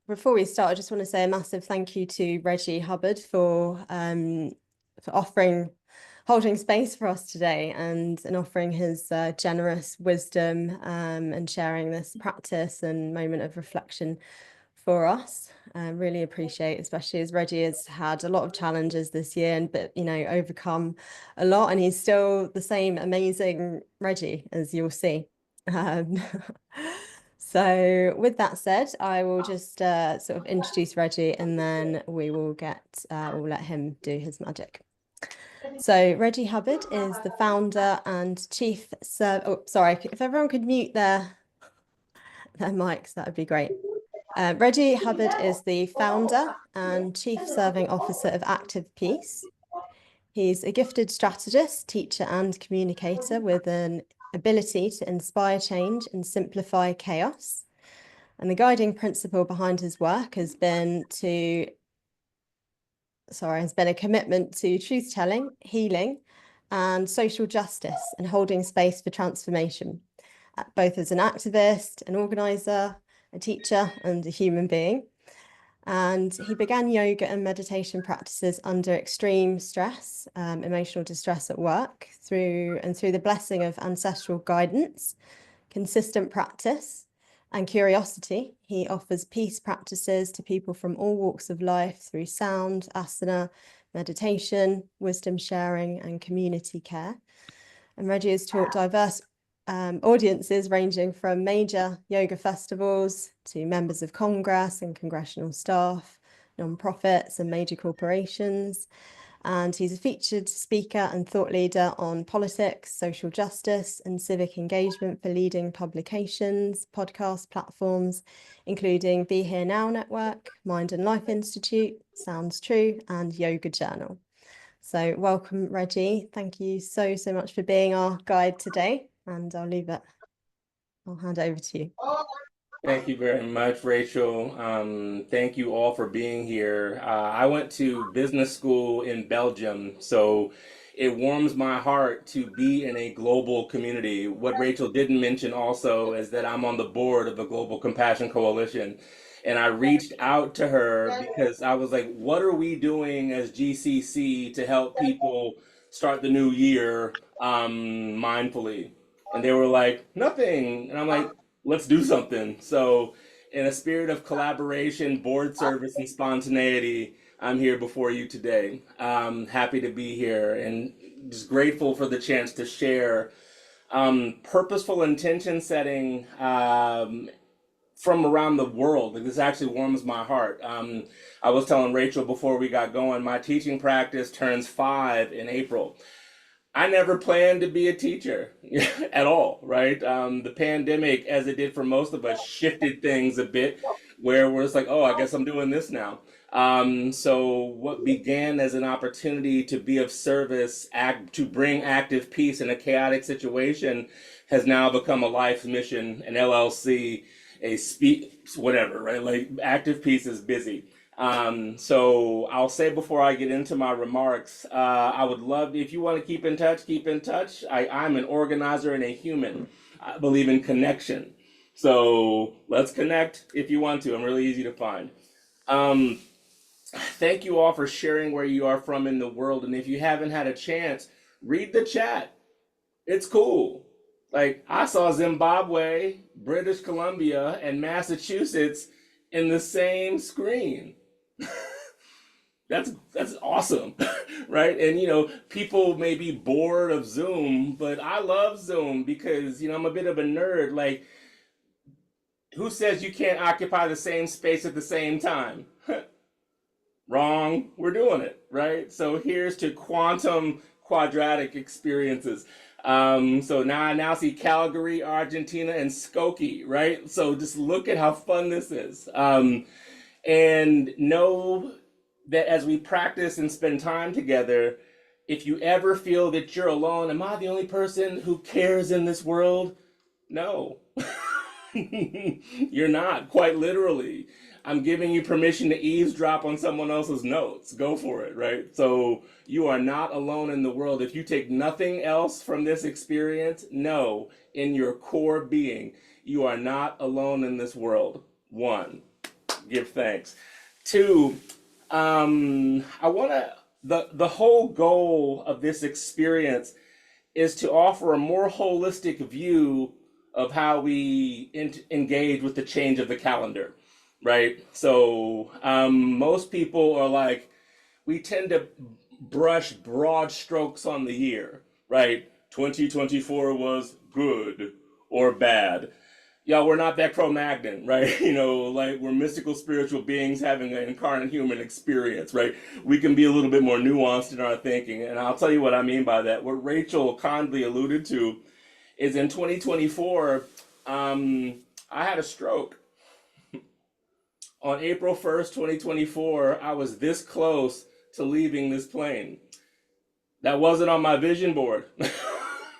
Before we start, I just want to say a massive thank you to Reggie Hubbard for holding space for us today and offering his generous wisdom and sharing this practice and moment of reflection for us. I really appreciate, especially as Reggie has had a lot of challenges this year but overcome a lot, and he's still the same amazing Reggie, as you'll see. Um, So with that said, I will just sort of introduce Reggie, and then we'll let him do his magic. So Reggie Hubbard is the founder and oh, sorry, if everyone could mute their mics, that would be great. Reggie Hubbard is the founder and chief serving officer of Active Peace. He's a gifted strategist, teacher, and communicator with an ability to inspire change and simplify chaos. And the guiding principle behind his work has been a commitment to truth-telling, healing, and social justice, and holding space for transformation, both as an activist, an organizer, a teacher, and a human being. And he began yoga and meditation practices under extreme stress, emotional distress at work, through the blessing of ancestral guidance, consistent practice, and curiosity. He offers peace practices to people from all walks of life through sound, asana, meditation, wisdom sharing, and community care. And Reggie has taught diverse audiences ranging from major yoga festivals to members of Congress and congressional staff, non-profits and major corporations. And he's a featured speaker and thought leader on politics, social justice, and civic engagement for leading publications, podcast platforms, including Be Here Now Network, Mind and Life Institute, Sounds True, and Yoga Journal. So welcome, Reggie. Thank you so much for being our guide today. And I'll hand it over to you. Thank you very much, Rachel. Thank you all for being here. I went to business school in Belgium, so it warms my heart to be in a global community. What Rachel didn't mention also is that I'm on the board of the Global Compassion Coalition. And I reached out to her because I was like, what are we doing as GCC to help people start the new year mindfully? And they were like, nothing. And I'm like, let's do something. So, in a spirit of collaboration, board service, and spontaneity, I'm here before you today. Happy to be here and just grateful for the chance to share purposeful intention setting from around the world. Like, this actually warms my heart. I was telling Rachel before we got going, my teaching practice turns 5 in April. I never planned to be a teacher at all, right? The pandemic, as it did for most of us, shifted things a bit where we're just like, oh, I guess I'm doing this now. So what began as an opportunity to be of service, to bring active peace in a chaotic situation, has now become a life mission, an LLC, whatever, right? Like, active peace is busy. So I'll say before I get into my remarks, I would love, if you want to keep in touch, keep in touch. I'm an organizer and a human. I believe in connection. So let's connect if you want to. I'm really easy to find. Thank you all for sharing where you are from in the world. And if you haven't had a chance, read the chat. It's cool. Like, I saw Zimbabwe, British Columbia, and Massachusetts in the same screen. That's awesome, right? And people may be bored of Zoom, but I love Zoom because I'm a bit of a nerd. Like, who says you can't occupy the same space at the same time? Wrong. We're doing it, right? So here's to quantum quadratic experiences. So now I now see Calgary, Argentina, and Skokie, right? So just look at how fun this is. And know that as we practice and spend time together, if you ever feel that you're alone, am I the only person who cares in this world? No. You're not, quite literally. I'm giving you permission to eavesdrop on someone else's notes. Go for it, right? So you are not alone in the world. If you take nothing else from this experience, know in your core being, you are not alone in this world. 1. give thanks. Two, I want to, the whole goal of this experience is to offer a more holistic view of how we engage with the change of the calendar, right? So most people are like, we tend to brush broad strokes on the year, right? 2024 was good or bad. Y'all, we're not that Cro-Magnon, right? Like we're mystical spiritual beings having an incarnate human experience, right? We can be a little bit more nuanced in our thinking. And I'll tell you what I mean by that. What Rachel kindly alluded to is in 2024, I had a stroke. On April 1st, 2024, I was this close to leaving this plane. That wasn't on my vision board.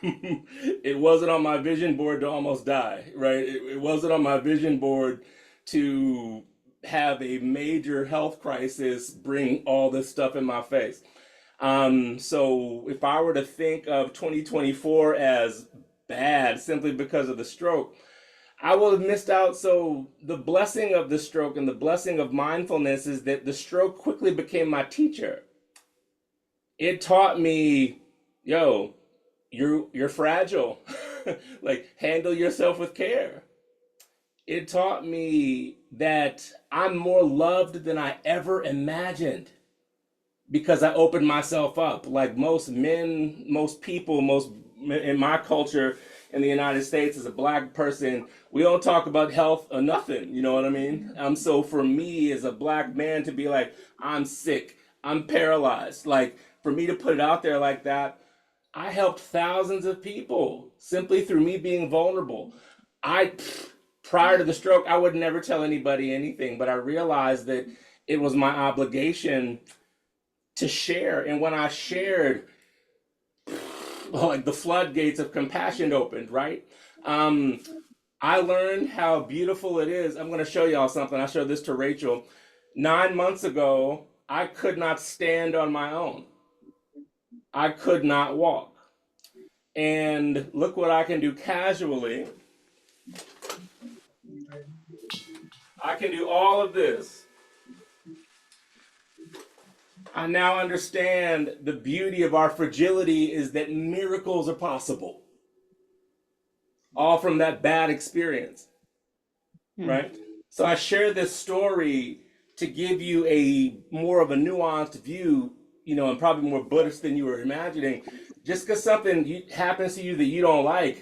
It wasn't on my vision board to almost die, right? It wasn't on my vision board to have a major health crisis bring all this stuff in my face. So if I were to think of 2024 as bad simply because of the stroke, I will have missed out. So the blessing of the stroke and the blessing of mindfulness is that the stroke quickly became my teacher. It taught me, yo, you're fragile. Like, handle yourself with care. It taught me that I'm more loved than I ever imagined because I opened myself up. Like most men, most people, most in my culture in the United States as a Black person, we don't talk about health or nothing. You know what I mean? So for me as a Black man to be like, I'm sick, I'm paralyzed, like for me to put it out there like that, I helped thousands of people simply through me being vulnerable. Prior to the stroke, I would never tell anybody anything, but I realized that it was my obligation to share. And when I shared, like the floodgates of compassion opened, right? I learned how beautiful it is. I'm going to show y'all something. I showed this to Rachel. 9 months ago, I could not stand on my own. I could not walk. And look what I can do casually. I can do all of this. I now understand the beauty of our fragility is that miracles are possible. All from that bad experience, right? So I share this story to give you a more of a nuanced view, and probably more Buddhist than you were imagining. Just because something happens to you that you don't like,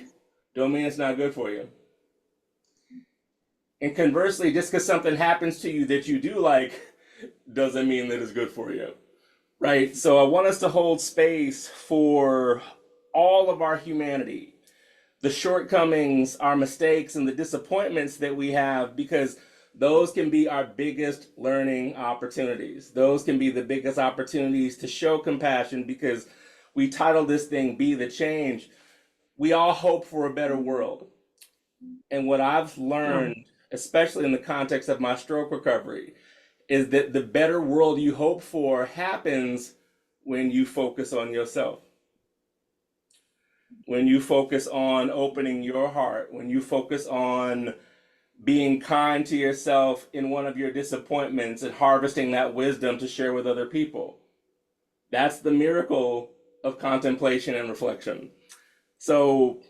don't mean it's not good for you. And conversely, just because something happens to you that you do like, doesn't mean that it's good for you, right? So I want us to hold space for all of our humanity, the shortcomings, our mistakes, and the disappointments that we have, because those can be our biggest learning opportunities. Those can be the biggest opportunities to show compassion, because we title this thing, Be the Change. We all hope for a better world. And what I've learned, especially in the context of my stroke recovery, is that the better world you hope for happens when you focus on yourself. When you focus on opening your heart, when you focus on being kind to yourself in one of your disappointments and harvesting that wisdom to share with other people. That's the miracle of contemplation and reflection. So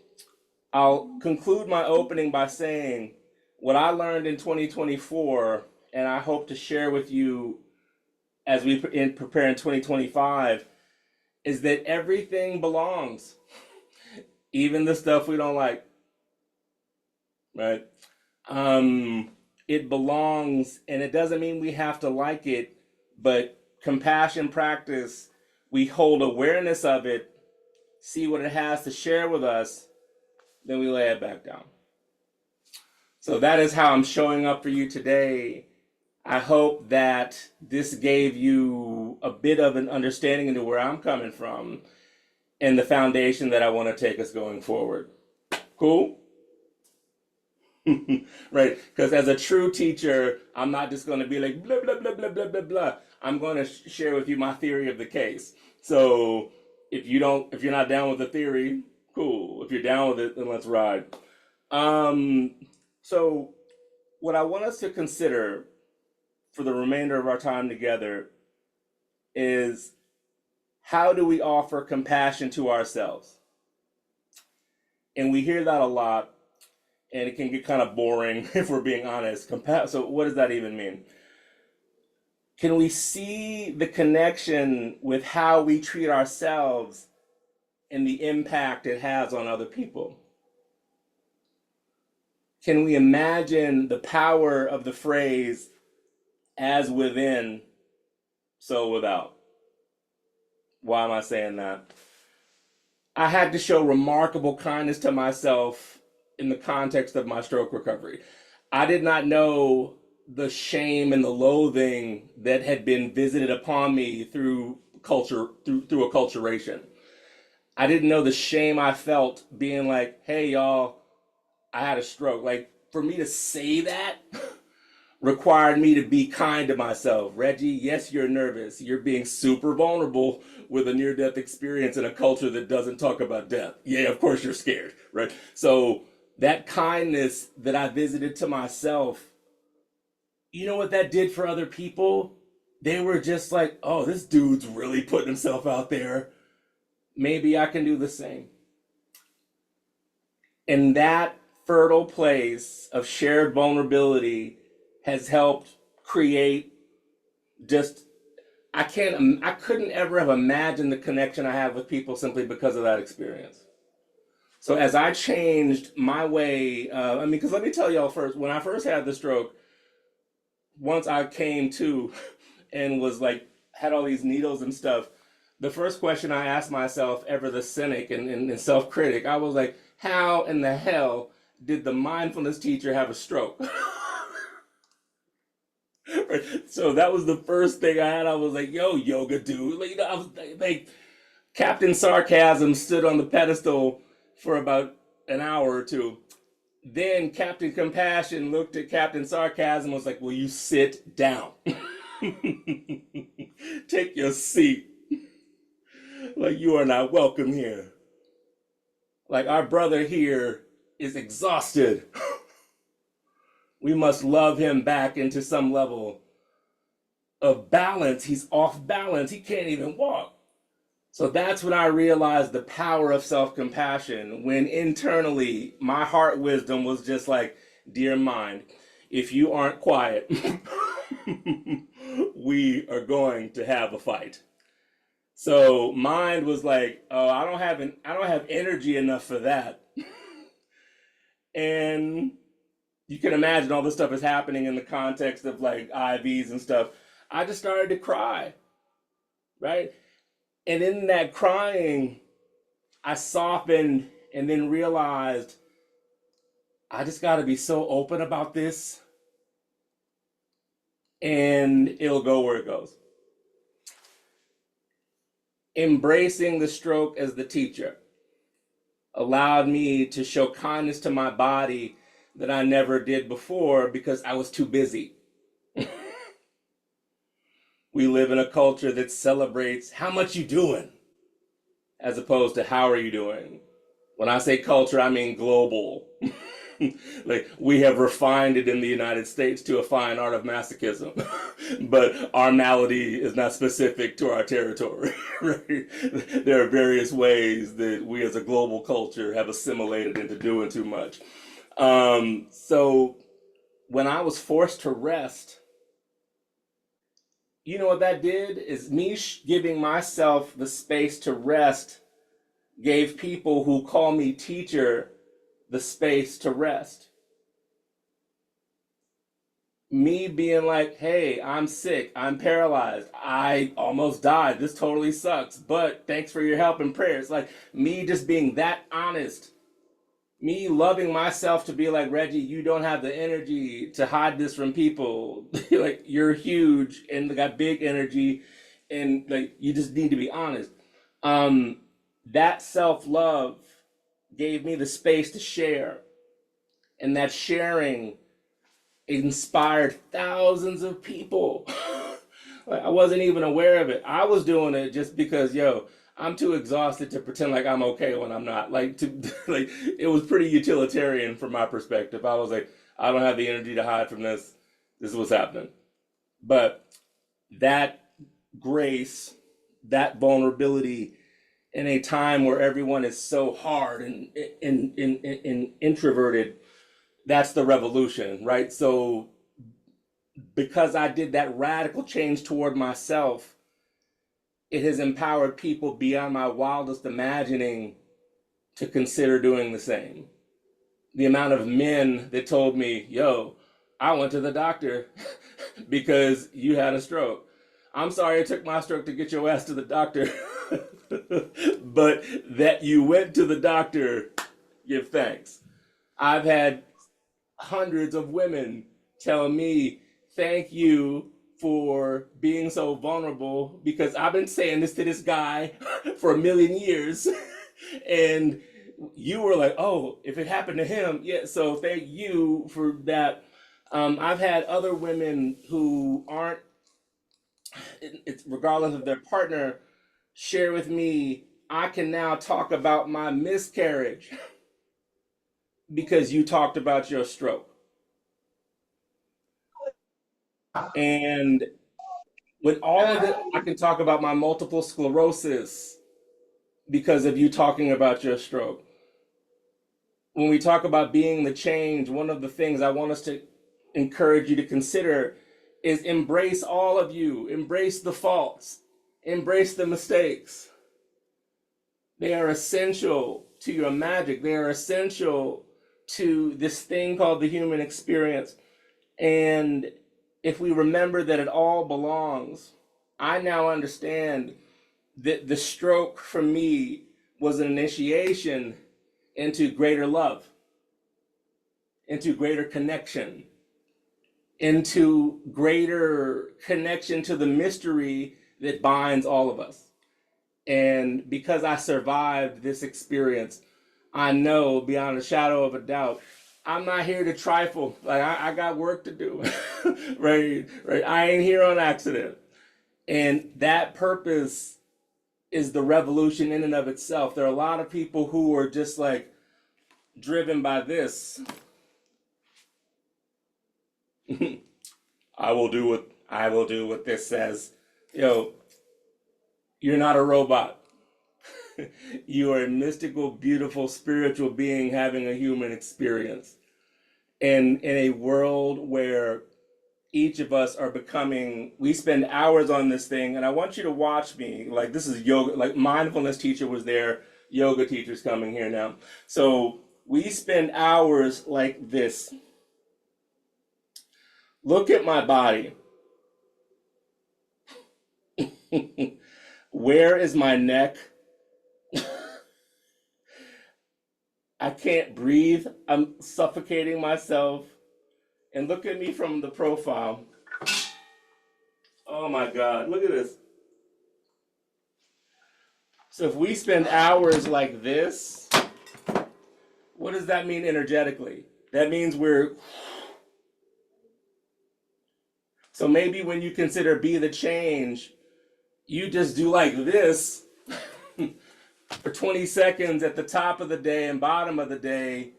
I'll conclude my opening by saying what I learned in 2024, and I hope to share with you as we prepare in 2025, is that everything belongs, even the stuff we don't like, right? It belongs, and it doesn't mean we have to like it, but compassion practice, we hold awareness of it, see what it has to share with us, then we lay it back down. So that is how I'm showing up for you today. I hope that this gave you a bit of an understanding into where I'm coming from and the foundation that I want to take us going forward. Cool? Right, because as a true teacher, I'm not just going to be like blah blah blah blah blah blah blah. I'm going to share with you my theory of the case. So if you're not down with the theory, cool. If you're down with it, then let's ride. So what I want us to consider for the remainder of our time together is, how do we offer compassion to ourselves? And we hear that a lot, and it can get kind of boring if we're being honest. So what does that even mean? Can we see the connection with how we treat ourselves and the impact it has on other people? Can we imagine the power of the phrase, as within, so without? Why am I saying that? I had to show remarkable kindness to myself in the context of my stroke recovery. I did not know the shame and the loathing that had been visited upon me through culture, through acculturation. I didn't know the shame I felt being like, hey, y'all, I had a stroke. Like, for me to say that required me to be kind to myself. Reggie, yes, you're nervous. You're being super vulnerable with a near-death experience in a culture that doesn't talk about death. Yeah, of course you're scared, right? So that kindness that I visited to myself, you know what that did for other people? They were just like, oh, this dude's really putting himself out there. Maybe I can do the same. And that fertile place of shared vulnerability has helped create just, I couldn't ever have imagined the connection I have with people simply because of that experience. So as I changed my way, because let me tell y'all first, when I first had the stroke, once I came to and was like, had all these needles and stuff, the first question I asked myself, ever the cynic and self-critic, I was like, how in the hell did the mindfulness teacher have a stroke? So that was the first thing I had. I was like, yo, yoga dude. Like, I was like, Captain Sarcasm stood on the pedestal for about an hour or two. Then Captain Compassion looked at Captain Sarcasm and was like, will you sit down? Take your seat. Like, you are not welcome here. Like, our brother here is exhausted. We must love him back into some level of balance. He's off balance. He can't even walk. So that's when I realized the power of self-compassion, when internally my heart wisdom was just like, dear mind, if you aren't quiet, we are going to have a fight. So mind was like, oh, I don't have energy enough for that. And you can imagine all this stuff is happening in the context of like IVs and stuff. I just started to cry, right? And in that crying, I softened and then realized I just got to be so open about this, and it'll go where it goes. Embracing the stroke as the teacher allowed me to show kindness to my body that I never did before because I was too busy. We live in a culture that celebrates how much you doing as opposed to how are you doing. When I say culture, I mean global. Like, we have refined it in the United States to a fine art of masochism, but our malady is not specific to our territory, right? There are various ways that we as a global culture have assimilated into doing too much. So when I was forced to rest, you know what that did? Is me giving myself the space to rest gave people who call me teacher the space to rest. Me being like, hey, I'm sick, I'm paralyzed, I almost died, this totally sucks, but thanks for your help and prayers. Like, me just being that honest. Me loving myself to be like, Reggie, you don't have the energy to hide this from people. Like, you're huge and got big energy, and like, you just need to be honest. That self-love gave me the space to share, and that sharing inspired thousands of people. Like, I wasn't even aware of it. I was doing it just because, yo, I'm too exhausted to pretend like I'm okay when I'm not. Like, like, it was pretty utilitarian from my perspective. I was like, I don't have the energy to hide from this. This is what's happening. But that grace, that vulnerability in a time where everyone is so hard and introverted, that's the revolution, right? So because I did that radical change toward myself, it has empowered people beyond my wildest imagining to consider doing the same. The amount of men that told me, yo, I went to the doctor because you had a stroke. I'm sorry it took my stroke to get your ass to the doctor. But that you went to the doctor, give thanks. I've had hundreds of women tell me, thank you for being so vulnerable because I've been saying this to this guy for a million years. And you were like, oh, if it happened to him, yeah, so thank you for that. I've had other women who aren't, it's regardless of their partner, share with me, I can now talk about my miscarriage because you talked about your stroke. And with all of it, I can talk about my multiple sclerosis because of you talking about your stroke. When we talk about being the change, one of the things I want us to encourage you to consider is embrace all of you, embrace the faults, embrace the mistakes. They are essential to your magic. They are essential to this thing called the human experience. And if we remember that it all belongs, I now understand that the stroke for me was an initiation into greater love, into greater connection, into greater connection to the mystery that binds all of us. And because I survived this experience, I know beyond a shadow of a doubt, I'm not here to trifle. Like I got work to do, right? Right. I ain't here on accident. And that purpose is the revolution in and of itself. There are a lot of people who are just like driven by this. I will do what this says. Yo, you're not a robot. You are a mystical, beautiful, spiritual being having a human experience. And in a world where each of us are becoming, we spend hours on this thing, and I want you to watch me. Like, this is yoga, like mindfulness teacher was there, yoga teacher's coming here now. So we spend hours like this. Look at my body. Where is my neck? I can't breathe. I'm suffocating myself. And look at me from the profile. Oh my God, look at this. So if we spend hours like this, what does that mean energetically? That means we're... So maybe when you consider be the change, you just do like this for 20 seconds at the top of the day and bottom of the day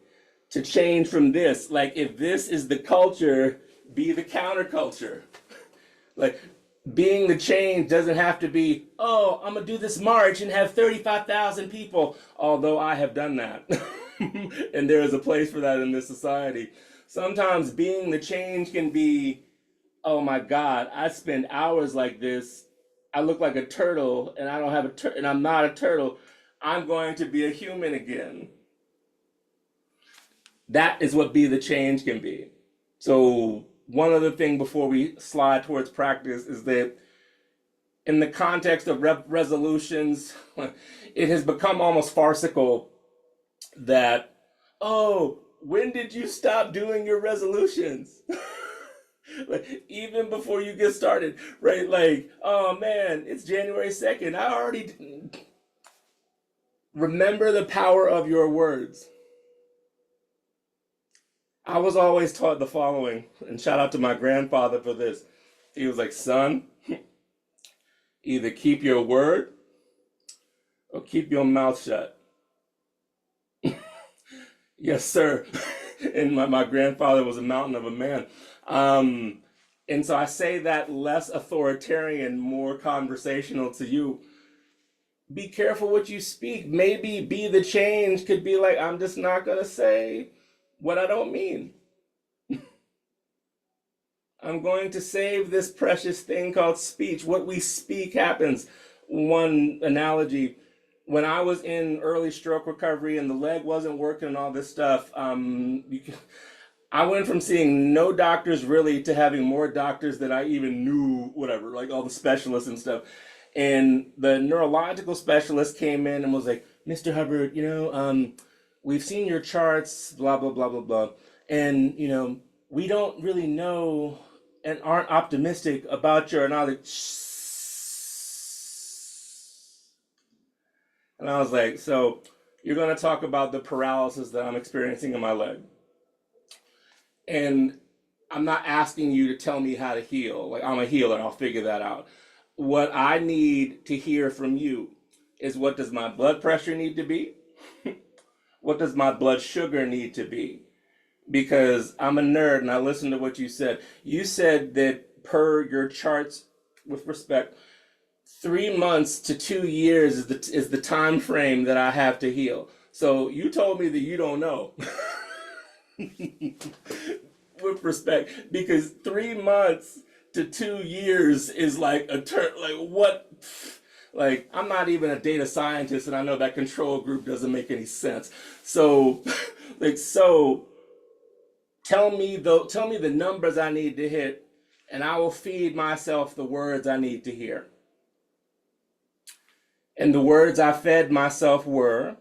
to change from this. Like if this is the culture, be the counterculture. Like being the change doesn't have to be, oh, I'm gonna do this march and have 35,000 people, although I have done that. And there is a place for that in this society. Sometimes being the change can be, oh my God, I spend hours like this. I look like a turtle and I don't have and I'm not a turtle. I'm going to be a human again. That is what be the change can be. So one other thing before we slide towards practice is that in the context of resolutions, it has become almost farcical that, oh, when did you stop doing your resolutions? Like, even before you get started, right? Like, oh man, it's January 2nd. I already remember the power of your words. I was always taught the following, and shout out to my grandfather for this. He was like, son, either keep your word or keep your mouth shut. Yes, sir. And my grandfather was a mountain of a man. And so I say that less authoritarian, more conversational to you. Be careful what you speak. Maybe be the change could be like, I'm just not going to say what I don't mean. I'm going to save this precious thing called speech. What we speak happens. One analogy, when I was in early stroke recovery and the leg wasn't working and all this stuff, I went from seeing no doctors really to having more doctors than I even knew, whatever, like all the specialists and stuff. And the neurological specialist came in and was like, Mr. Hubbard, we've seen your charts, blah, blah, blah, blah, blah. And, we don't really know and aren't optimistic about your, and I was like, shh. And I was like, so you're going to talk about the paralysis that I'm experiencing in my leg. And I'm not asking you to tell me how to heal. Like, I'm a healer, I'll figure that out. What I need to hear from you is, what does my blood pressure need to be? What does my blood sugar need to be? Because I'm a nerd and I listened to what you said. You said that per your charts, with respect, 3 months to 2 years is the time frame that I have to heal. So you told me that you don't know. With respect, because 3 months to 2 years is like a turn. Like what? Like, I'm not even a data scientist, and I know that control group doesn't make any sense. So, tell me the numbers I need to hit, and I will feed myself the words I need to hear. And the words I fed myself were,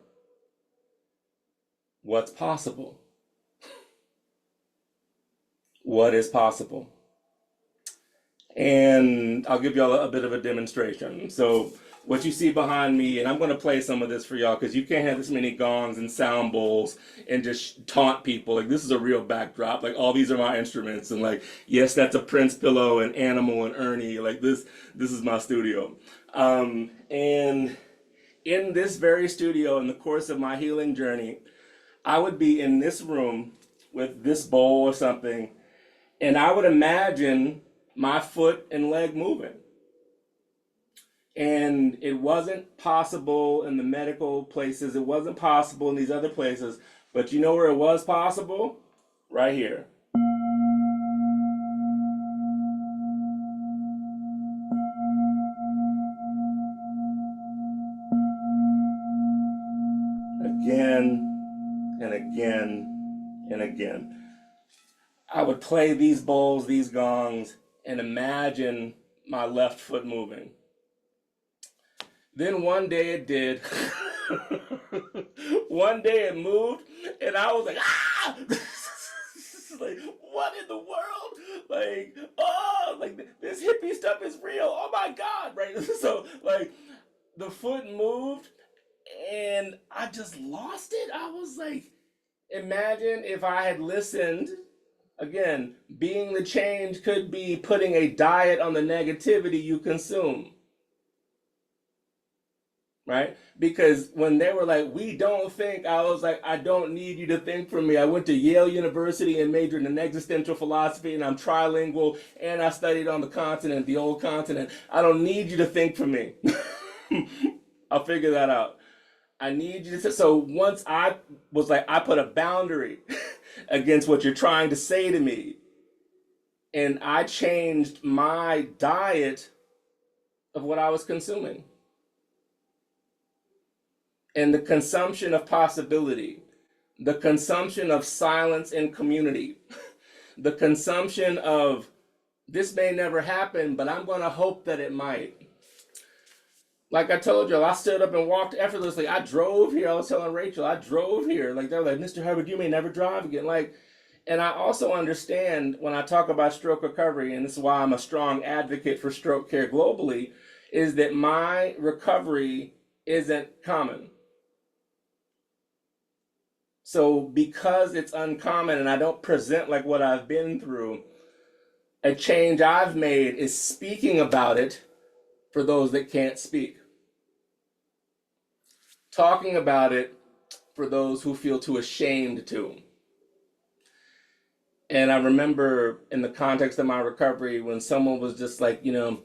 what's possible? What is possible? And I'll give y'all a bit of a demonstration. So what you see behind me, and I'm going to play some of this for y'all because you can't have this many gongs and sound bowls and just taunt people. Like, this is a real backdrop. Like, all these are my instruments, and like, yes, that's a Prince pillow and Animal and Ernie. Like, this is my studio. And in this very studio, in the course of my healing journey, I would be in this room with this bowl or something, and I would imagine my foot and leg moving. And it wasn't possible in the medical places. It wasn't possible in these other places. But you know where it was possible? Right here. Again and again and again. I would play these bowls, these gongs, and imagine my left foot moving. Then one day it did. One day it moved, and I was like, ah! Like, what in the world? Like, oh, like, this hippie stuff is real. Oh my God, right? So, like, the foot moved, and I just lost it. I was like, imagine if I had listened. Again, being the change could be putting a diet on the negativity you consume. Right? Because when they were like, we don't think, I was like, I don't need you to think for me. I went to Yale University and majored in existential philosophy, and I'm trilingual, and I studied on the continent, the old continent. I don't need you to think for me. I'll figure that out. I need you to. So once I was like, I put a boundary against what you're trying to say to me, and I changed my diet of what I was consuming. And the consumption of possibility, the consumption of silence and community, the consumption of, this may never happen, but I'm going to hope that it might. Like I told you, I stood up and walked effortlessly. I drove here. I was telling Rachel, I drove here. Like, they're like, Mr. Hubbard, you may never drive again. Like, and I also understand when I talk about stroke recovery, and this is why I'm a strong advocate for stroke care globally, is that my recovery isn't common. So because it's uncommon and I don't present like what I've been through, a change I've made is speaking about it for those that can't speak. Talking about it for those who feel too ashamed to. And I remember in the context of my recovery when someone was just like, they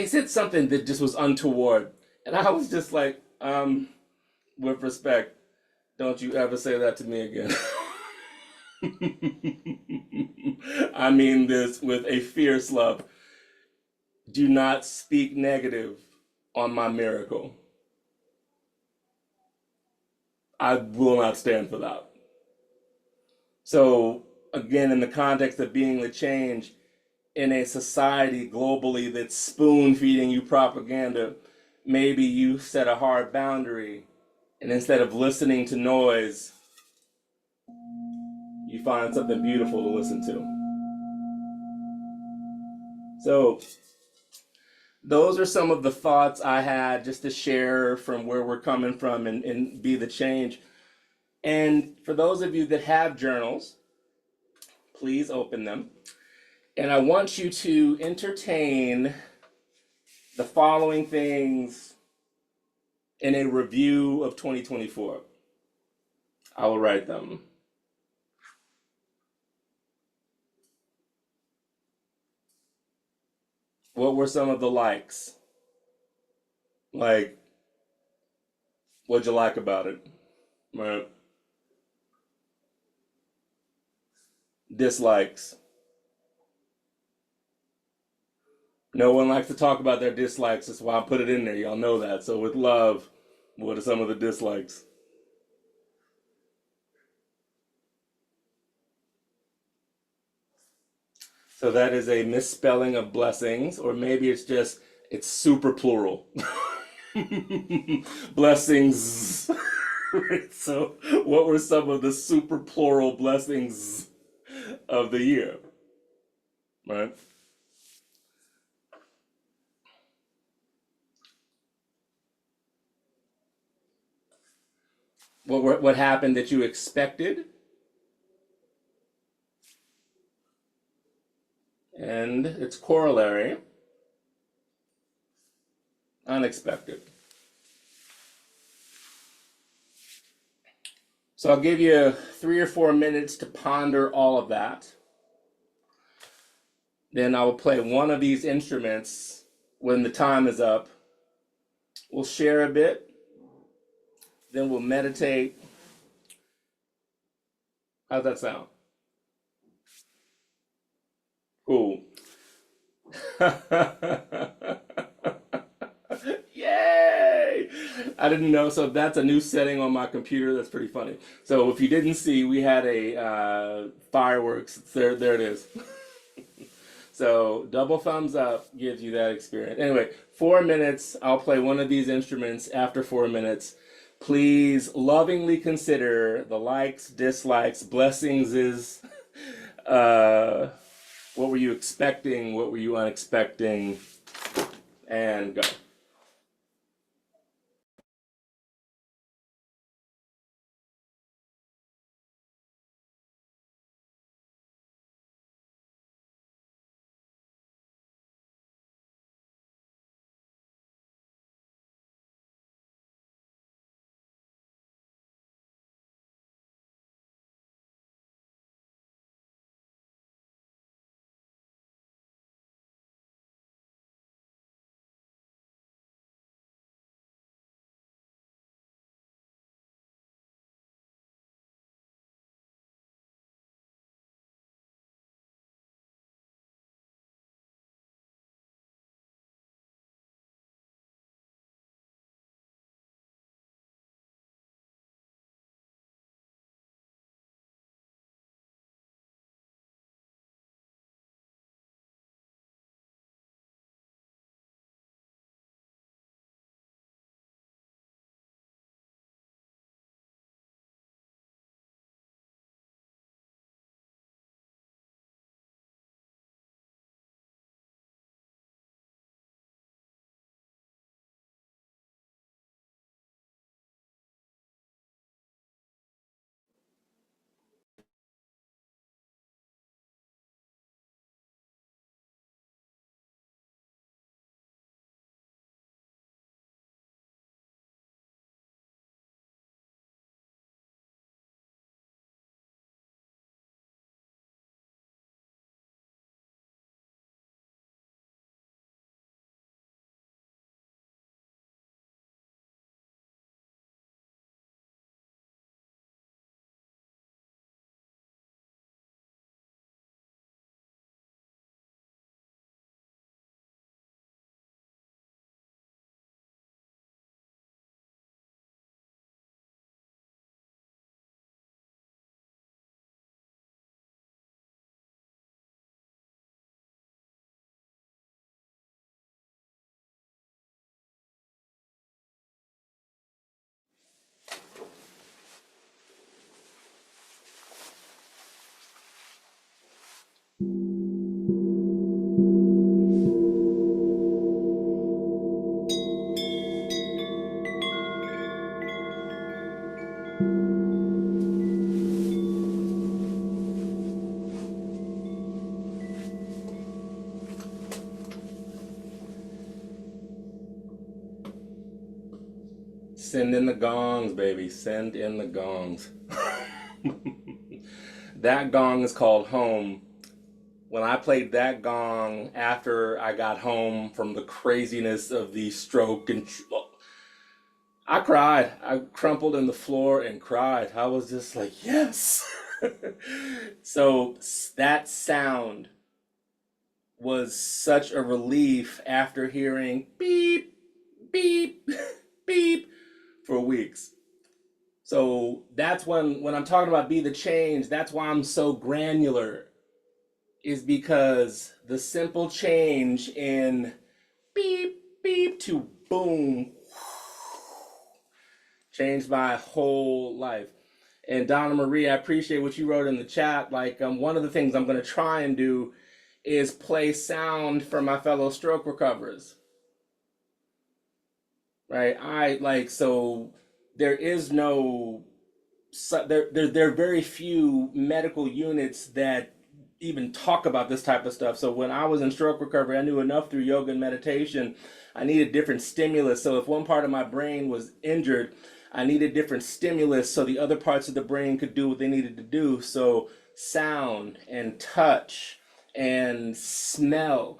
said something that just was untoward. And I was just like, with respect, don't you ever say that to me again. I mean this with a fierce love. Do not speak negative on my miracle. I will not stand for that. So, again, in the context of being the change in a society globally that's spoon feeding you propaganda, maybe you set a hard boundary, and instead of listening to noise, you find something beautiful to listen to. So, those are some of the thoughts I had just to share from where we're coming from and be the change. And for those of you that have journals, please open them. And I want you to entertain the following things in a review of 2024. I will write them. What were some of the likes? Like, what'd you like about it? Right. Dislikes. No one likes to talk about their dislikes. That's why I put it in there. Y'all know that. So with love, what are some of the dislikes? So that is a misspelling of blessings, or maybe it's super plural. Blessings. Right? So what were some of the super plural blessings of the year? Right? What happened that you expected and its corollary, unexpected. So I'll give you 3 or 4 minutes to ponder all of that. Then I will play one of these instruments when the time is up. We'll share a bit, then we'll meditate. How's that sound? Cool. Yay! I didn't know. So that's a new setting on my computer. That's pretty funny. So if you didn't see, we had a fireworks. There it is. So double thumbs up gives you that experience. Anyway, 4 minutes. I'll play one of these instruments after 4 minutes. Please lovingly consider the likes, dislikes, blessings is. What were you expecting? What were you unexpecting? And go. Send in the gongs, baby. Send in the gongs. That gong is called home. When I played that gong after I got home from the craziness of the stroke, and I cried. I crumpled in the floor and cried. I was just like, yes. So that sound was such a relief after hearing beep, beep, beep for weeks. So that's when I'm talking about be the change, that's why I'm so granular, is because the simple change in beep, beep to boom changed my whole life. And Donna Marie, I appreciate what you wrote in the chat. Like, one of the things I'm going to try and do is play sound for my fellow stroke recoverers. Right? So there is no, there are very few medical units that even talk about this type of stuff. So when I was in stroke recovery, I knew enough through yoga and meditation. I needed different stimulus. So if one part of my brain was injured, I needed different stimulus so the other parts of the brain could do what they needed to do. So sound and touch and smell,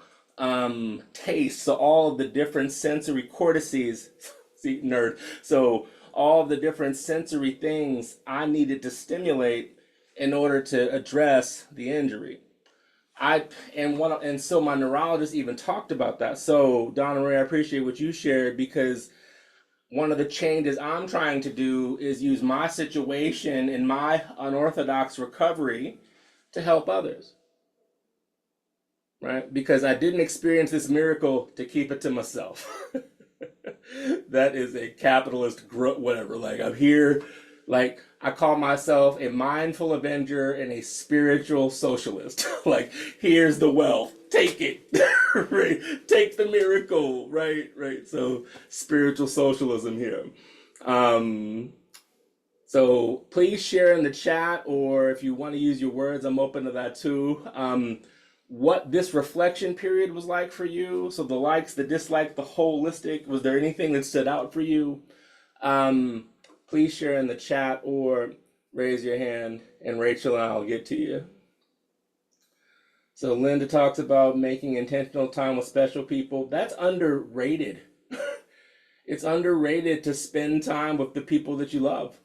taste. So all of the different sensory cortices, see, nerd. So all of the different sensory things I needed to stimulate in order to address the injury. So my neurologist even talked about that. So Donna Ray, I appreciate what you shared, because one of the changes I'm trying to do is use my situation in my unorthodox recovery to help others. Right? Because I didn't experience this miracle to keep it to myself. That is a capitalist whatever. Like, I'm here, like, I call myself a mindful avenger and a spiritual socialist. Like, here's the wealth, take it. Right? Take the miracle. Right. So spiritual socialism here. So please share in the chat, or if you want to use your words, I'm open to that too. What this reflection period was like for you. So the likes, the dislikes, the holistic, was there anything that stood out for you? Please share in the chat or raise your hand, and Rachel and I'll get to you. So Linda talks about making intentional time with special people. That's underrated. It's underrated to spend time with the people that you love.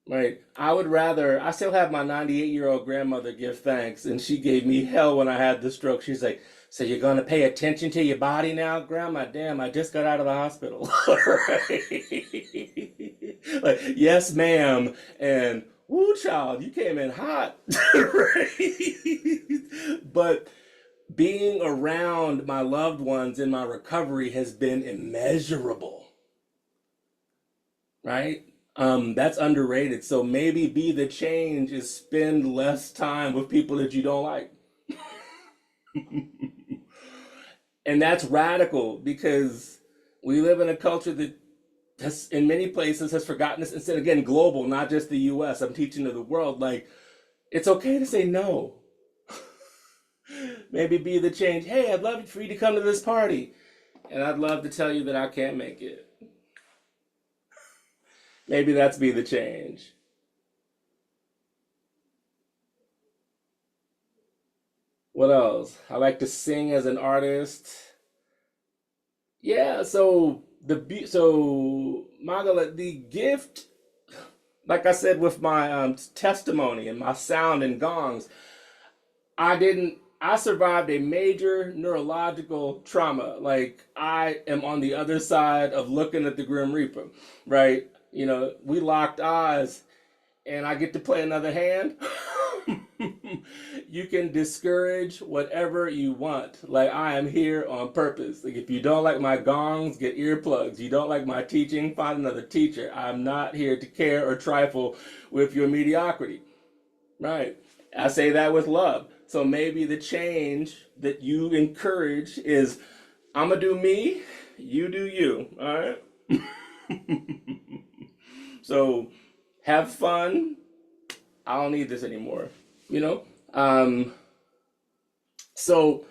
Right. I still have my 98-year-old grandmother give thanks, and she gave me hell when I had the stroke. She's like, so you're going to pay attention to your body now, Grandma? Damn, I just got out of the hospital. Right? Like, yes, ma'am. And, woo, child, you came in hot. Right? But being around my loved ones in my recovery has been immeasurable. Right? That's underrated. So maybe be the change is spend less time with people that you don't like. And that's radical, because we live in a culture that has, in many places, has forgotten this. Instead, again, global, not just the US. I'm teaching to the world, like, it's okay to say no. Maybe be the change. Hey, I'd love for you to come to this party, and I'd love to tell you that I can't make it. Maybe that's be the change. What else? I like to sing as an artist. Yeah, so Margaret, the gift, like I said with my testimony and my sound and gongs, I survived a major neurological trauma. Like, I am on the other side of looking at the Grim Reaper, right? We locked eyes, and I get to play another hand. You can discourage whatever you want. Like, I am here on purpose. Like, if you don't like my gongs, get earplugs. You don't like my teaching, find another teacher. I'm not here to care or trifle with your mediocrity. Right. I say that with love. So maybe the change that you encourage is I'm going to do me, you do you. All right. So have fun. I don't need this anymore. You know? So,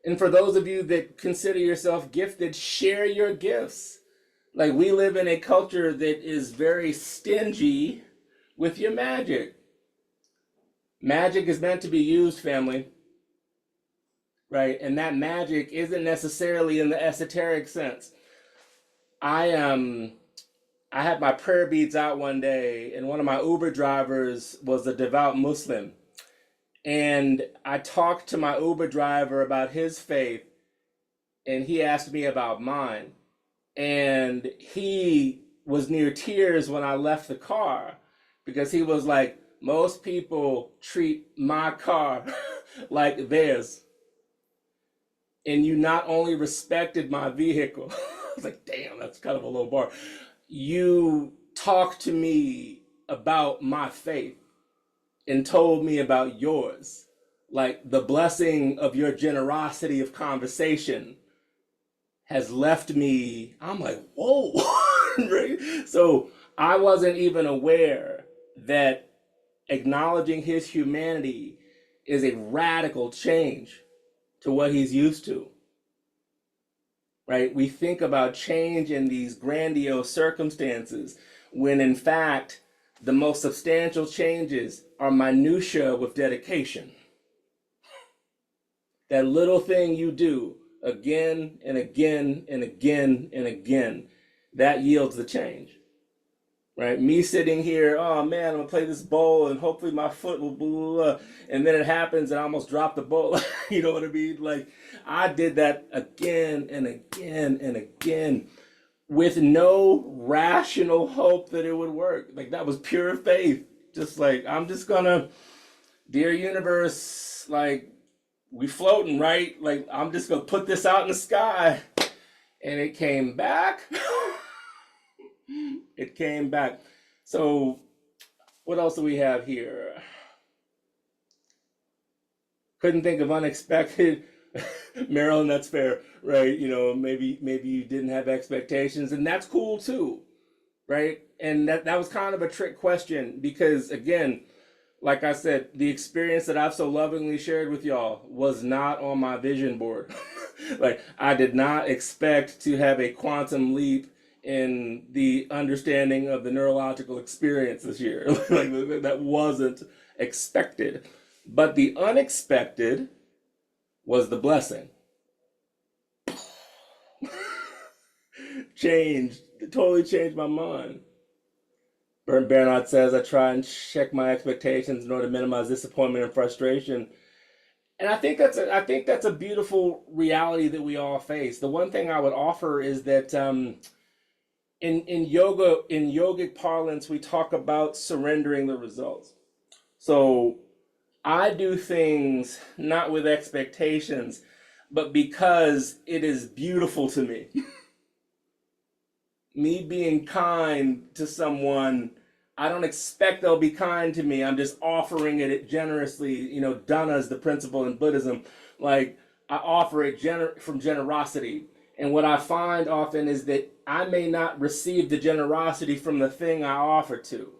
and for those of you that consider yourself gifted, share your gifts. Like, we live in a culture that is very stingy with your magic. Magic is meant to be used, family, right? And that magic isn't necessarily in the esoteric sense. I had my prayer beads out one day, and one of my Uber drivers was a devout Muslim. And I talked to my Uber driver about his faith, and he asked me about mine. And he was near tears when I left the car, because he was like, most people treat my car like theirs. And you not only respected my vehicle, I was like, damn, that's kind of a low bar. You talked to me about my faith and told me about yours. Like, the blessing of your generosity of conversation has left me, I'm like, whoa, right? So I wasn't even aware that acknowledging his humanity is a radical change to what he's used to, right? We think about change in these grandiose circumstances when in fact, the most substantial changes are minutia with dedication. That little thing you do again and again and again and again, that yields the change, right? Me sitting here, oh man, I'm gonna play this bowl and hopefully my foot will blah, blah, blah, and then it happens and I almost drop the bowl. You know what I mean? Like, I did that again and again and again with no rational hope that it would work. Like, that was pure faith. Just like, I'm just gonna, dear universe, like, we floating, right? Like, I'm just gonna put this out in the sky. And it came back. It came back. So what else do we have here? Couldn't think of unexpected. Marilyn, that's fair, right? You know, maybe you didn't have expectations, and that's cool too, right? And that was kind of a trick question, because again, like I said, the experience that I've so lovingly shared with y'all was not on my vision board. Like, I did not expect to have a quantum leap in the understanding of the neurological experience this year. Like, that wasn't expected. But the unexpected was the blessing. Totally changed my mind. Bernd Bernhardt says, I try and check my expectations in order to minimize disappointment and frustration. And I think that's a beautiful reality that we all face. The one thing I would offer is that in yogic parlance, we talk about surrendering the results. So I do things not with expectations, but because it is beautiful to me. Me being kind to someone, I don't expect they'll be kind to me. I'm just offering it generously. You know, dana is the principle in Buddhism. Like, I offer it from generosity. And what I find often is that I may not receive the generosity from the thing I offer to.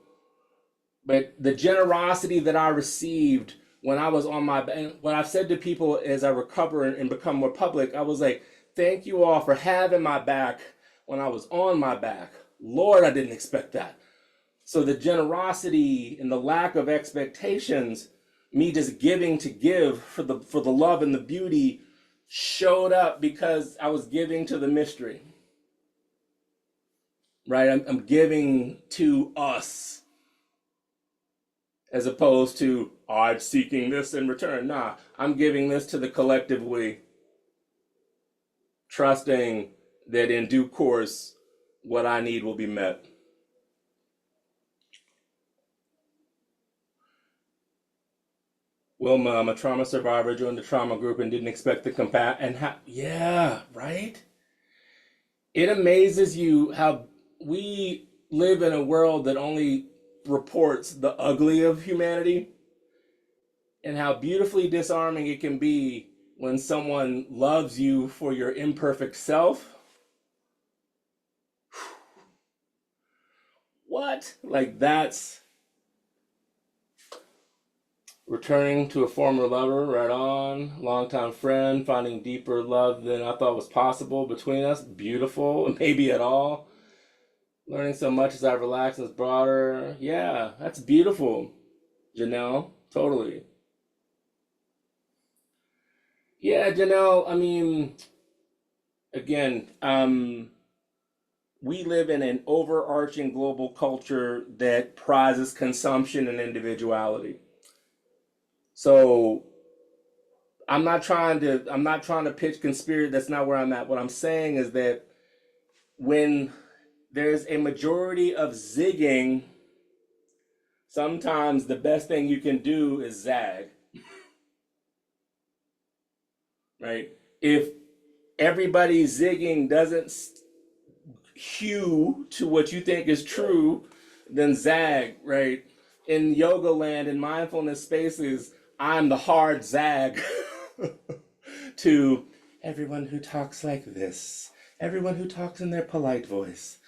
But the generosity that I received when I was on my, and what I've said to people as I recover and become more public, I was like, thank you all for having my back when I was on my back. Lord, I didn't expect that. So the generosity and the lack of expectations, me just giving to give for the love and the beauty, showed up because I was giving to the mystery. Right? I'm giving to us, as opposed to, oh, I'm seeking this in return. Nah, I'm giving this to the collective we, trusting that in due course, what I need will be met. Wilma, I'm a trauma survivor, joined the trauma group and didn't expect the yeah, right? It amazes you how we live in a world that only reports the ugly of humanity. and how beautifully disarming it can be when someone loves you for your imperfect self. What? Like that's returning to a former lover, right on. Longtime friend, finding deeper love than I thought was possible between us. Beautiful, maybe at all. Learning so much as I relax and it's broader. Yeah, that's beautiful, Janelle. Totally. Yeah, Janelle, I mean, again, we live in an overarching global culture that prizes consumption and individuality. So I'm not trying to pitch conspiracy. That's not where I'm at. What I'm saying is that when there's a majority of zigging, sometimes the best thing you can do is zag, right? If everybody zigging doesn't hew to what you think is true, then zag, right? In yoga land, in mindfulness spaces, I'm the hard zag to everyone who talks like this, everyone who talks in their polite voice.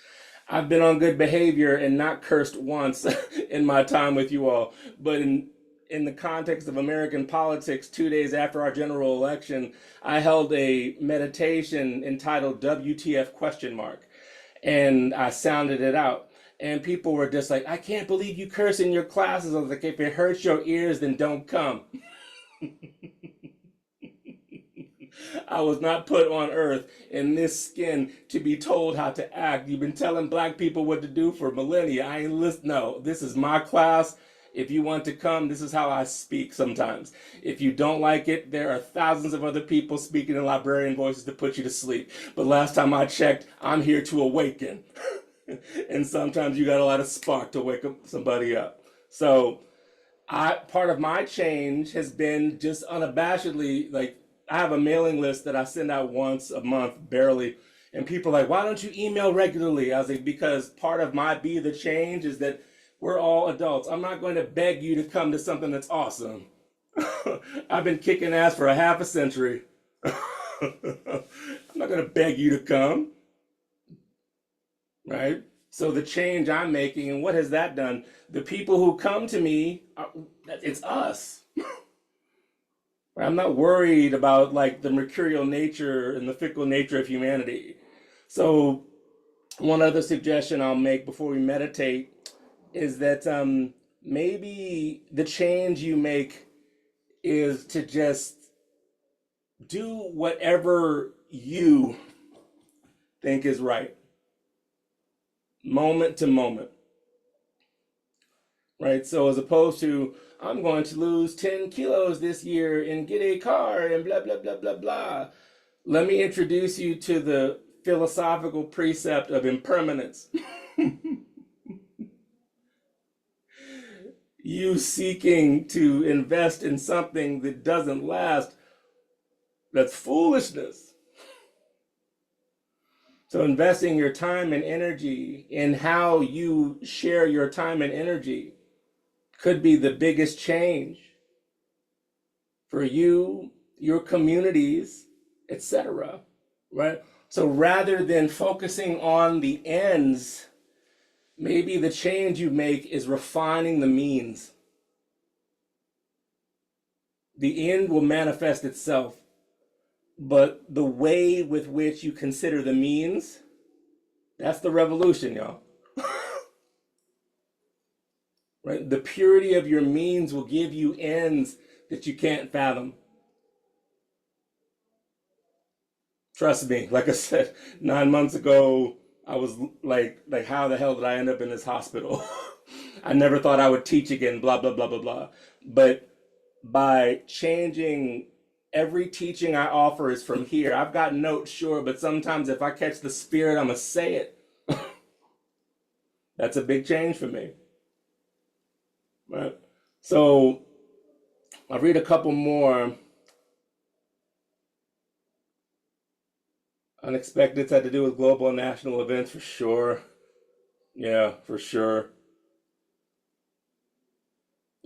I've been on good behavior and not cursed once in my time with you all, but in the context of American politics, 2 days after our general election, I held a meditation entitled WTF question mark, and I sounded it out. And people were just like, I can't believe you curse in your classes. I was like, if it hurts your ears, then don't come. I was not put on earth in this skin to be told how to act. You've been telling black people what to do for millennia. I ain't listen. No, this is my class. If you want to come, this is how I speak sometimes. If you don't like it, there are thousands of other people speaking in librarian voices to put you to sleep. But last time I checked, I'm here to awaken. And sometimes you got a lot of spark to wake up somebody up. So part of my change has been just unabashedly, like, I have a mailing list that I send out once a month, barely, and people are like, why don't you email regularly? I was like, because part of my be the change is that we're all adults. I'm not going to beg you to come to something that's awesome. I've been kicking ass for a half a century. I'm not going to beg you to come, right? So the change I'm making, and what has that done? The people who come to me, it's us. I'm not worried about like the mercurial nature and the fickle nature of humanity. So one other suggestion I'll make before we meditate is that maybe the change you make is to just do whatever you think is right, moment to moment, right? So as opposed to, I'm going to lose 10 kilos this year and get a car and blah, blah, blah, blah, blah. Let me introduce you to the philosophical precept of impermanence. You seeking to invest in something that doesn't last, that's foolishness. So investing your time and energy in how you share your time and energy could be the biggest change for you, your communities, etc. Right? So rather than focusing on the ends, maybe the change you make is refining the means. The end will manifest itself, but the way with which you consider the means, that's the revolution, y'all. Right? The purity of your means will give you ends that you can't fathom. Trust me, like I said, 9 months ago, I was like, how the hell did I end up in this hospital? I never thought I would teach again, blah, blah, blah, blah, blah. But by changing, every teaching I offer is from here. I've got notes, sure, but sometimes if I catch the spirit, I'm going to say it. That's a big change for me. Right? So I'll read a couple more. Unexpected had to do with global and national events for sure. Yeah, for sure.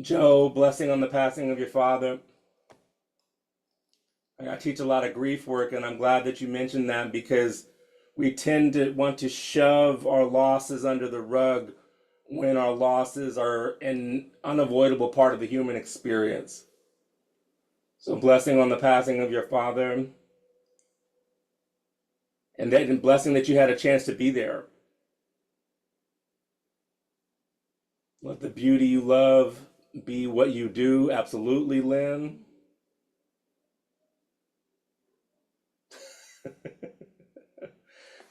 Joe, blessing on the passing of your father. I teach a lot of grief work, and I'm glad that you mentioned that because we tend to want to shove our losses under the rug when our losses are an unavoidable part of the human experience. So, blessing on the passing of your father, and that blessing that you had a chance to be there. Let the beauty you love be what you do. Absolutely, Lynn.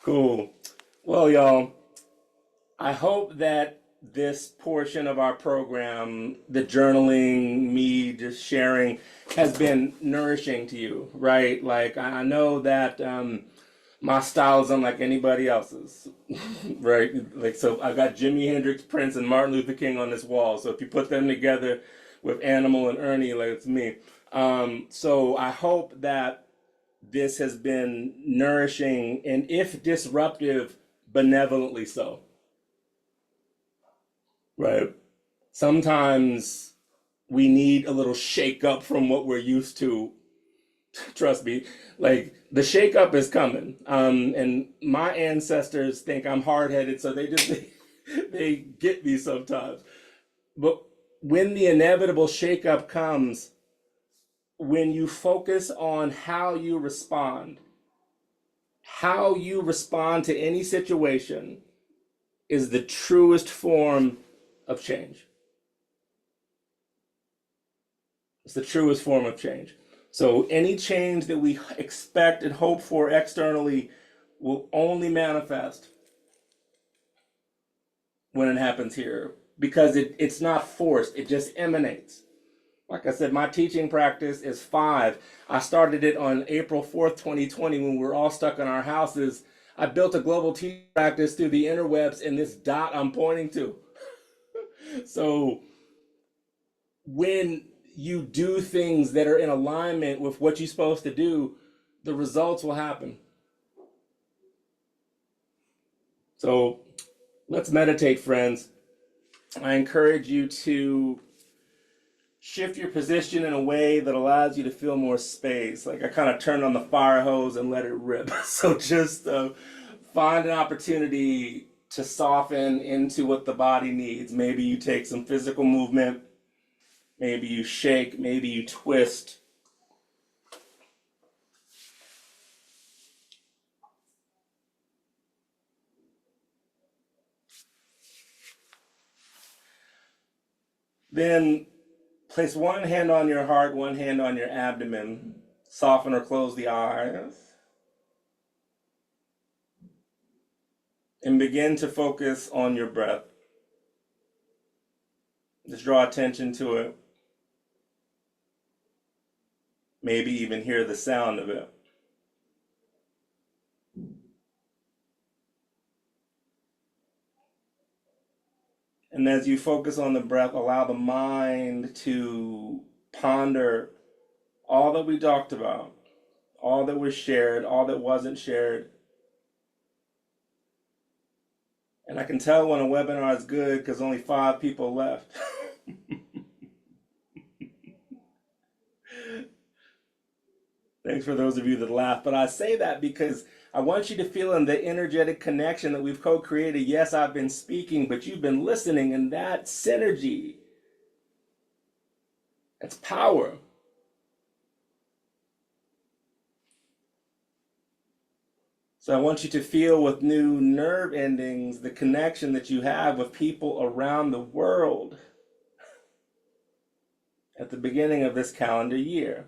Cool. Well, y'all, I hope that this portion of our program, the journaling, me just sharing, has been nourishing to you, right? Like, I know that my style is unlike anybody else's, right? Like, so I've got Jimi Hendrix, Prince, and Martin Luther King on this wall. So if you put them together with Animal and Ernie, like it's me. So I hope that this has been nourishing and, if disruptive, benevolently so, right? Sometimes we need a little shake up from what we're used to. Trust me, like the shake up is coming. And my ancestors think I'm hard headed, so they get me sometimes. But when the inevitable shake up comes, when you focus on how you respond to any situation is the truest form of change. It's the truest form of change. So any change that we expect and hope for externally will only manifest when it happens here because it's not forced, it just emanates. Like I said, my teaching practice is 5. I started it on April 4th, 2020, when we were all stuck in our houses. I built a global teaching practice through the interwebs in this dot I'm pointing to. So when you do things that are in alignment with what you're supposed to do, the results will happen. So let's meditate, friends. I encourage you to shift your position in a way that allows you to feel more space. Like I kind of turned on the fire hose and let it rip. So just find an opportunity to soften into what the body needs. Maybe you take some physical movement. Maybe you shake. Maybe you twist. Then place one hand on your heart, one hand on your abdomen. Soften or close the eyes. And begin to focus on your breath. Just draw attention to it. Maybe even hear the sound of it. And as you focus on the breath, allow the mind to ponder all that we talked about, all that was shared, all that wasn't shared. And I can tell when a webinar is good because only 5 people left. Thanks for those of you that laughed. But I say that because I want you to feel in the energetic connection that we've co-created. Yes, I've been speaking, but you've been listening, and that synergy, that's power. So I want you to feel with new nerve endings the connection that you have with people around the world at the beginning of this calendar year.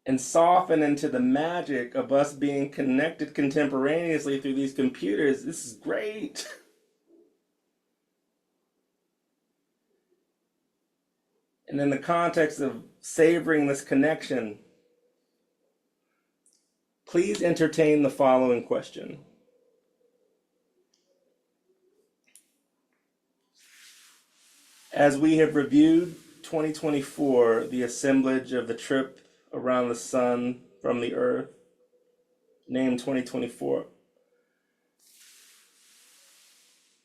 And soften into the magic of us being connected contemporaneously through these computers. This is great. And in the context of savoring this connection, please entertain the following question. As we have reviewed 2024, the assemblage of the trip around the sun from the earth, named 2024,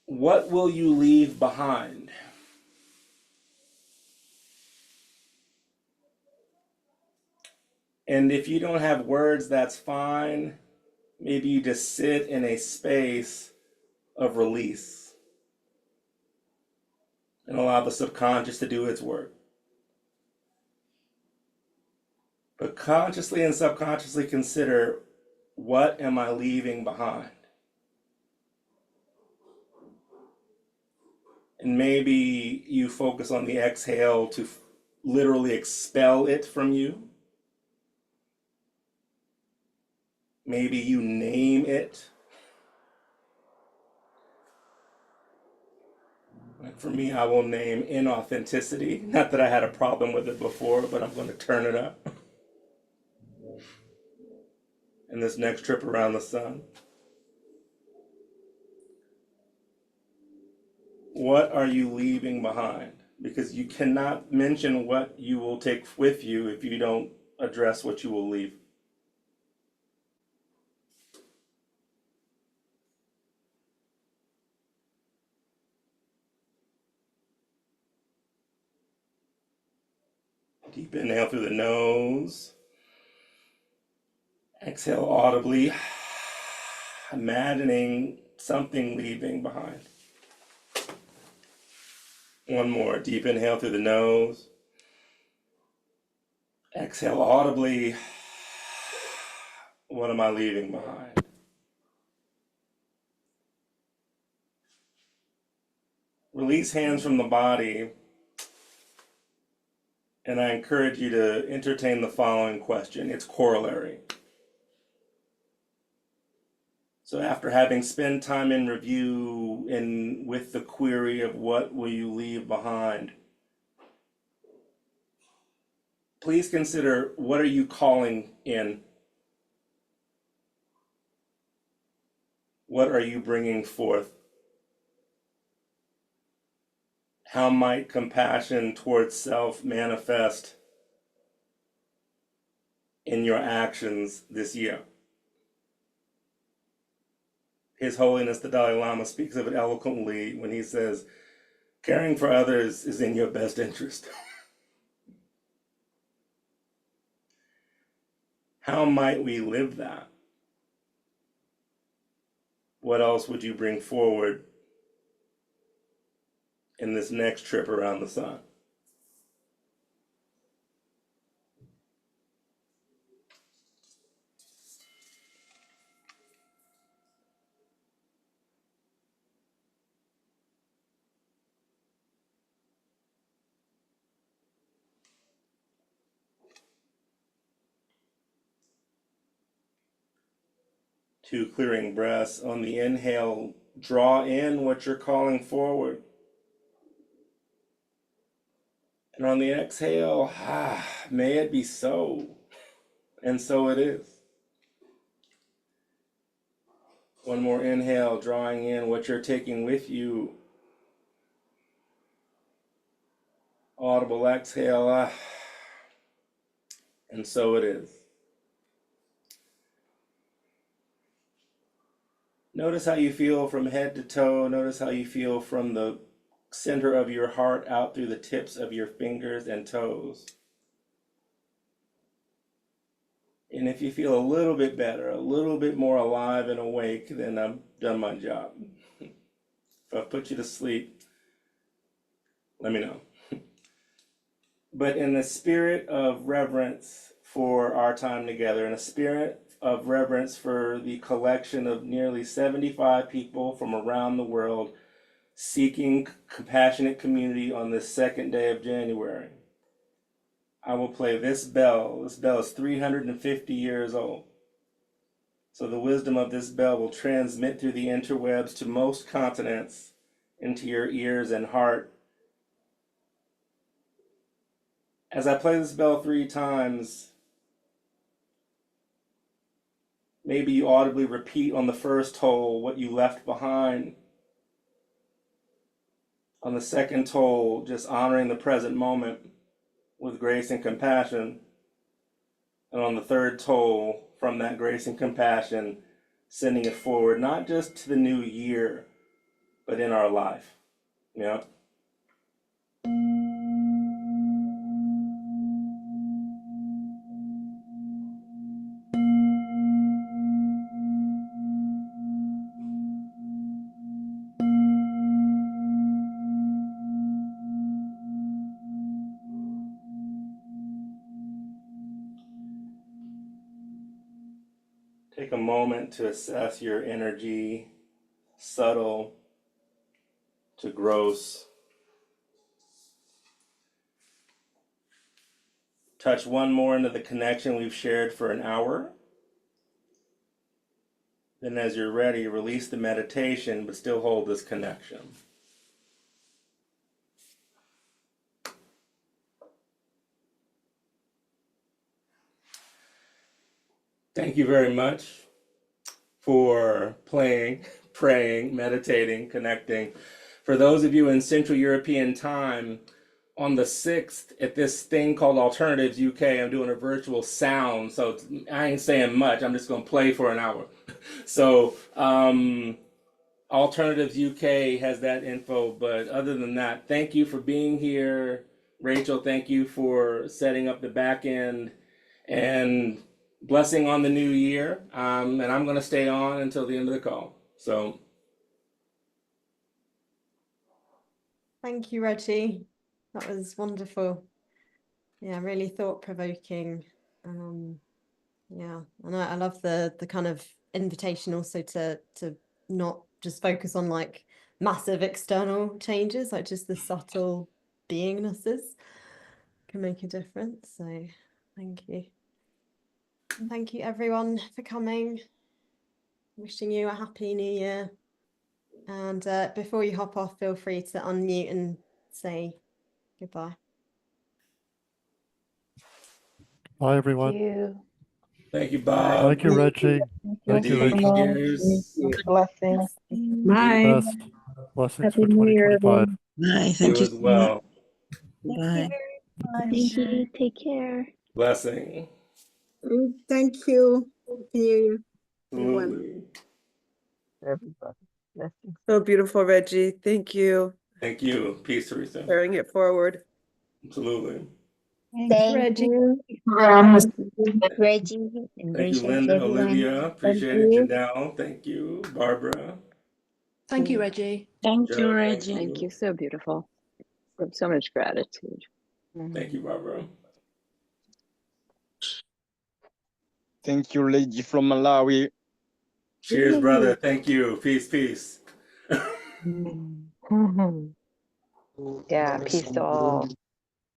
What will you leave behind? And if you don't have words, that's fine. Maybe you just sit in a space of release and allow the subconscious to do its work. But consciously and subconsciously consider, what am I leaving behind? And maybe you focus on the exhale to literally expel it from you. Maybe you name it. Like for me, I will name inauthenticity. Not that I had a problem with it before, but I'm going to turn it up. In this next trip around the sun. What are you leaving behind? Because you cannot mention what you will take with you if you don't address what you will leave. Deep inhale through the nose. Exhale audibly, imagining something leaving behind. One more. Deep inhale through the nose. Exhale audibly. What am I leaving behind? Release hands from the body. And I encourage you to entertain the following question. It's corollary. So after having spent time in review and with the query of what will you leave behind, please consider, what are you calling in? What are you bringing forth? How might compassion towards self manifest in your actions this year? His Holiness the Dalai Lama speaks of it eloquently when he says, caring for others is in your best interest. How might we live that? What else would you bring forward in this next trip around the sun? Two clearing breaths. On the inhale, draw in what you're calling forward. And on the exhale, may it be so. And so it is. One more inhale, drawing in what you're taking with you. Audible exhale, and so it is. Notice how you feel from head to toe. Notice how you feel from the center of your heart out through the tips of your fingers and toes. And if you feel a little bit better, a little bit more alive and awake, then I've done my job. If I put you to sleep, let me know. But in the spirit of reverence for our time together, in a spirit of reverence for the collection of nearly 75 people from around the world seeking compassionate community on this second day of January, I will play this bell. This bell is 350 years old. So the wisdom of this bell will transmit through the interwebs to most continents, into your ears and heart. As I play this bell 3 times, maybe you audibly repeat on the first toll what you left behind. On the second toll, just honoring the present moment with grace and compassion. And on the third toll, from that grace and compassion, sending it forward, not just to the new year, but in our life. Yeah. Take a moment to assess your energy, subtle to gross. Touch one more into the connection we've shared for an hour. Then as you're ready, release the meditation, but still hold this connection. Thank you very much for playing, praying, meditating, connecting. For those of you in Central European time, on the 6th at this thing called Alternatives UK, I'm doing a virtual sound. So I ain't saying much. I'm just going to play for an hour. So Alternatives UK has that info. But other than that, thank you for being here. Rachel, thank you for setting up the back end, and blessing on the new year. And I'm going to stay on until the end of the call. So Thank you, Reggie. That was wonderful. Yeah, really thought-provoking. Yeah, and I love the kind of invitation also to not just focus on like massive external changes, like just the subtle beingnesses can make a difference. So thank you. And thank you everyone for coming. Wishing you a happy new year. And before you hop off, feel free to unmute and say goodbye. Bye, everyone. thank you, Bob. Thank you, Reggie. Thank you, Rachel. Cheers. Blessings. Be blessed. Blessings Happy for New Year, 2025. everyone. Bye. You Thank you as so much. well. Bye. Thank you. Take care. Blessing. Thank you. Happy New Year, everyone. Absolutely. Everybody. Blessings. So beautiful, Reggie. Thank you. Thank you. Peace, Teresa. Carrying it forward. Absolutely. Thank Reggie. you, Reggie, and Thank you, gracious Linda, everyone. Olivia. Thank Appreciate it. you. Janelle. Thank you. Barbara. Thank you, Reggie. Thank you, Joe, Reggie. Thank you. So beautiful. So much gratitude. Thank you, Barbara. Thank you, lady from Malawi. Cheers, brother. Thank you. Peace, peace. Yeah, peace to all.